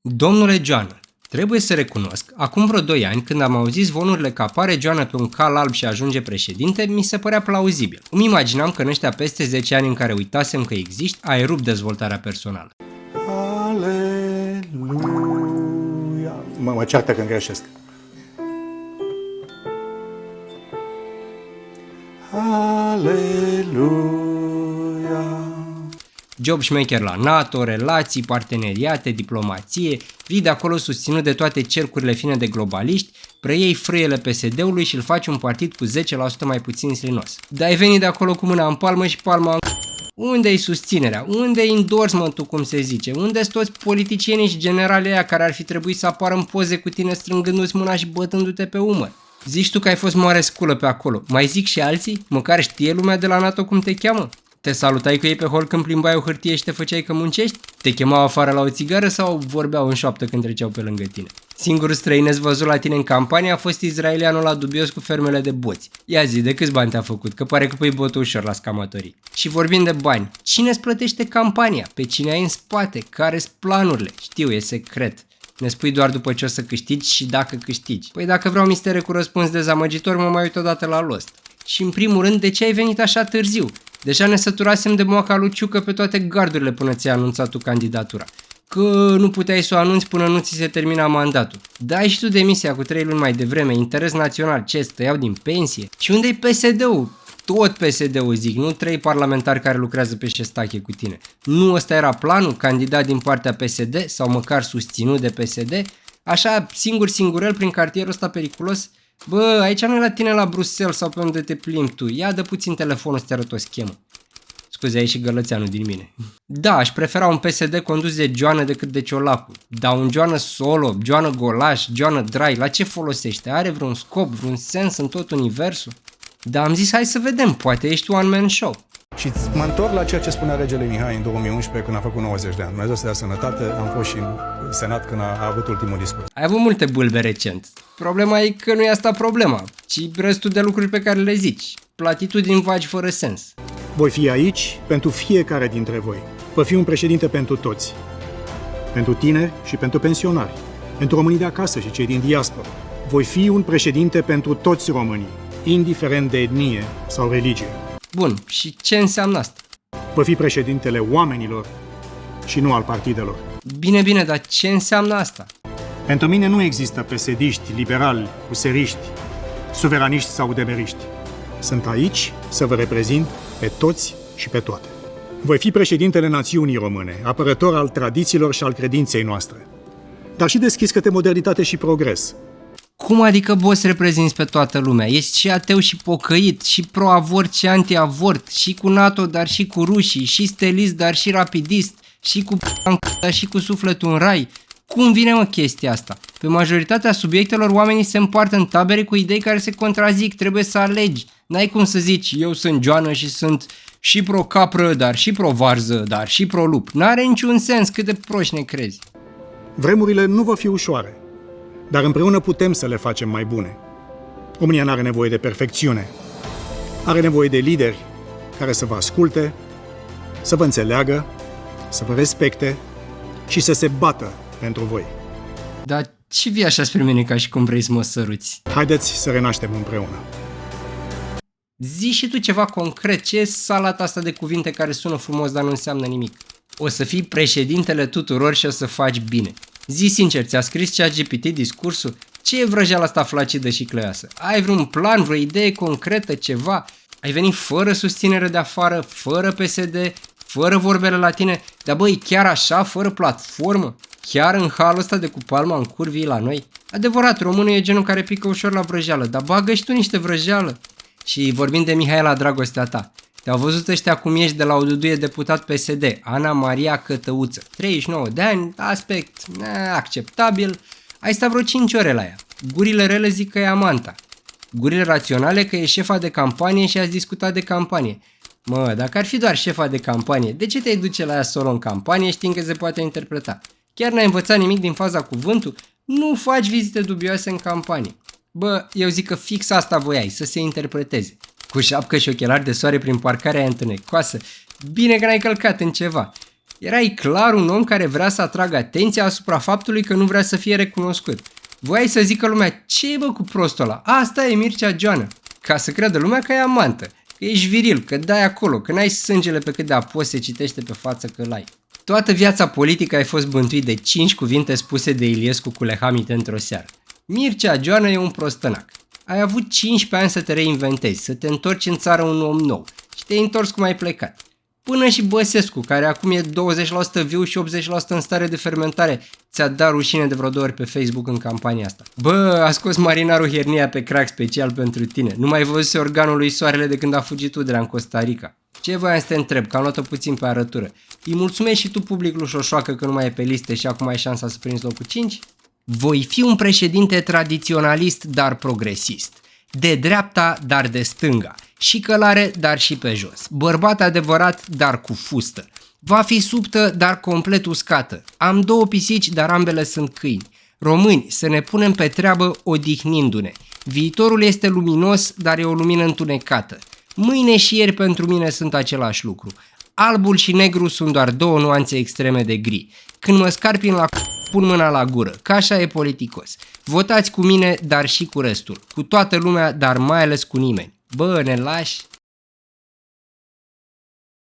Domnule Joană, trebuie să recunosc, acum vreo 2 ani, când am auzit zvonurile că apare Joană pe un cal alb și ajunge președinte, mi se părea plauzibil. Îmi imaginam că în ăștia peste 10 ani în care uitasem că existi, ai rupt dezvoltarea personală. Aleluia. Mă ceartă când greșesc. Aleluia. Job șmecher la NATO, relații, parteneriate, diplomație, vii de acolo susținut de toate cercurile fine de globaliști, preiei frâiele PSD-ului și îl faci un partid cu 10% mai puțin slinos. Dar ai venit de acolo cu mâna în palmă și palma în... Unde-i susținerea? Unde-i endorsement-ul, cum se zice? Unde-s toți politicienii și generalii aia care ar fi trebuit să apară în poze cu tine strângându-ți mâna și bătându-te pe umăr? Zici tu că ai fost mare sculă pe acolo. Mai zic și alții? Măcar știe lumea de la NATO cum te cheamă? Te salutai cu ei pe hol când plimbai o hârtie și te făceai că muncești? Te chemau afară la o țigară sau vorbeau în șoaptă când treceau pe lângă tine? Singurul străinesc văzut la tine în campanie a fost izraelianul ăla dubios cu fermele de boți. Ia zi, de câți bani te-a făcut? Că pare că pui botul ușor la scamatorii. Și vorbind de bani, cine îți plătește campania? Pe cine ai în spate? Care-s planurile? Știu, e secret. Ne spui doar după ce o să câștigi și dacă câștigi. Păi dacă vreau mistere cu răspuns dezamăgitor, mă mai uit odată la Lost. Și în primul rând, de ce ai venit așa târziu? Deja ne săturasem de moaca lui Ciucă pe toate gardurile până ți-ai anunțat tu candidatura. Că nu puteai să o anunți până nu ți se termina mandatul. Dai și tu demisia cu 3 luni mai devreme, interes național, ce, stăiau din pensie? Și unde-i PSD-ul? Tot PSD-ul zic, nu 3 parlamentari care lucrează pe șestache cu tine. Nu ăsta era planul, candidat din partea PSD sau măcar susținut de PSD? Așa, singurel prin cartierul ăsta periculos? Bă, aici nu e la tine la Bruxelles sau pe unde te plimbi tu. Ia dă puțin telefonul să te arăt o schemă. Scuze, ai și Gălățeanu din mine. Da, aș prefera un PSD condus de Joană decât de Ciolacu. Dar un Joană solo, Joană golaș, Joană drai, la ce folosește? Are vreun scop, vreun sens în tot universul? Dar am zis, hai să vedem, poate ești one man show. Și mă întorc la ceea ce spunea regele Mihai în 2011 când a făcut 90 de ani. Dumnezeu să dea sănătate, am fost și în Senat când a avut ultimul discurs. Ai avut multe bâlbe recent. Problema e că nu e asta problema, ci restul de lucruri pe care le zici. Platitudini vagi fără sens. Voi fi aici pentru fiecare dintre voi. Voi fi un președinte pentru toți. Pentru tineri și pentru pensionari. Pentru românii de acasă și cei din diaspora. Voi fi un președinte pentru toți românii, indiferent de etnie sau religie. Bun, și ce înseamnă asta? Voi fi președintele oamenilor și nu al partidelor. Bine, dar ce înseamnă asta? Pentru mine nu există pesediști, liberali, useriști, suveraniști sau demeriști. Sunt aici să vă reprezint pe toți și pe toate. Voi fi președintele națiunii române, apărător al tradițiilor și al credinței noastre, dar și deschis către modernitate și progres. Cum adică, boss, reprezinți pe toată lumea? Ești și ateu și pocăit, și pro-avort și anti-avort, și cu NATO, dar și cu rușii, și stelist, dar și rapidist, și cu dar și cu sufletul în rai. Cum vine, mă, chestia asta? Pe majoritatea subiectelor oamenii se împart în tabere cu idei care se contrazic, trebuie să alegi. N-ai cum să zici, eu sunt Joană și sunt și pro-capră, dar și pro-varză, dar și pro-lup. N-are niciun sens, cât de proști ne crezi. Vremurile nu vor fi ușoare, dar împreună putem să le facem mai bune. România nu are nevoie de perfecțiune. Are nevoie de lideri care să vă asculte, să vă înțeleagă, să vă respecte și să se bată pentru voi. Dar ce vii așa spre mine ca și cum vrei să mă săruți? Haideți să renaștem împreună. Zi și tu ceva concret, ce e salata asta de cuvinte care sună frumos, dar nu înseamnă nimic? O să fii președintele tuturor și o să faci bine. Zi sincer, ți-a scris ChatGPT discursul? Ce e vrăjeala asta flacidă și clăioasă? Ai vreun plan, vreo idee concretă, ceva? Ai venit fără susținere de afară, fără PSD, fără vorbele la tine? Dar băi, chiar așa, fără platformă? Chiar în halul ăsta de cu palma în cur vii la noi? Adevărat, românul e genul care pică ușor la vrăjeală, dar bagă și tu niște vrăjeală. Și vorbind de Mihaela, dragostea ta, te-au văzut ăștia cum ești de la o duduie deputat PSD, Ana Maria Cătăuță, 39 de ani, aspect acceptabil, ai stat vreo 5 ore la ea. Gurile rele zic că e amanta. Gurile raționale că e șefa de campanie și ați discutat de campanie. Mă, dacă ar fi doar șefa de campanie, de ce te-ai duce la ea solo în campanie știind că se poate interpreta? Chiar n-ai învățat nimic din faza cuvântul? Nu faci vizite dubioase în campanie. Bă, eu zic că fix asta voiai, să se interpreteze. Cu șapcă și ochelari de soare prin parcarea aia întunecoasă. Bine că n-ai călcat în ceva. Erai clar un om care vrea să atragă atenția asupra faptului că nu vrea să fie recunoscut. Voiai să zică lumea, ce bă cu prostul ăla? Asta e Mircea Joană. Ca să creadă lumea că e amantă, că ești viril, că dai acolo, că n-ai sângele pe cât de apos se citește pe față că l-ai. Toată viața politică ai fost bântuit de 5 cuvinte spuse de Iliescu cu lehamite într-o seară. Mircea Joană e un prostănac. Ai avut 15 ani să te reinventezi, să te întorci în țară un om nou și te-ai întors cum ai plecat. Până și Băsescu, care acum e 20% viu și 80% în stare de fermentare, ți-a dat rușine de vreo 2 ori pe Facebook în campania asta. Bă, a scos marinarul hernia pe crack special pentru tine. Nu mai văzuse organul lui Soarele de când a fugit Udrea în Costa Rica. Ce voiam să te întreb, că am luat-o puțin pe arătură. Îi mulțumești și tu publicul șoșoacă că nu mai e pe liste și acum ai șansa să prinzi locul 5? Voi fi un președinte tradiționalist, dar progresist. De dreapta, dar de stânga. Și călare, dar și pe jos. Bărbat adevărat, dar cu fustă. Va fi subtă, dar complet uscată. Am 2 pisici, dar ambele sunt câini. Români, să ne punem pe treabă odihnindu-ne. Viitorul este luminos, dar e o lumină întunecată. Mâine și ieri pentru mine sunt același lucru. Albul și negru sunt doar 2 nuanțe extreme de gri. Când mă scarpin la pun mâna la gură, că așa e politicos. Votați cu mine, dar și cu restul. Cu toată lumea, dar mai ales cu nimeni. Bă, ne lași?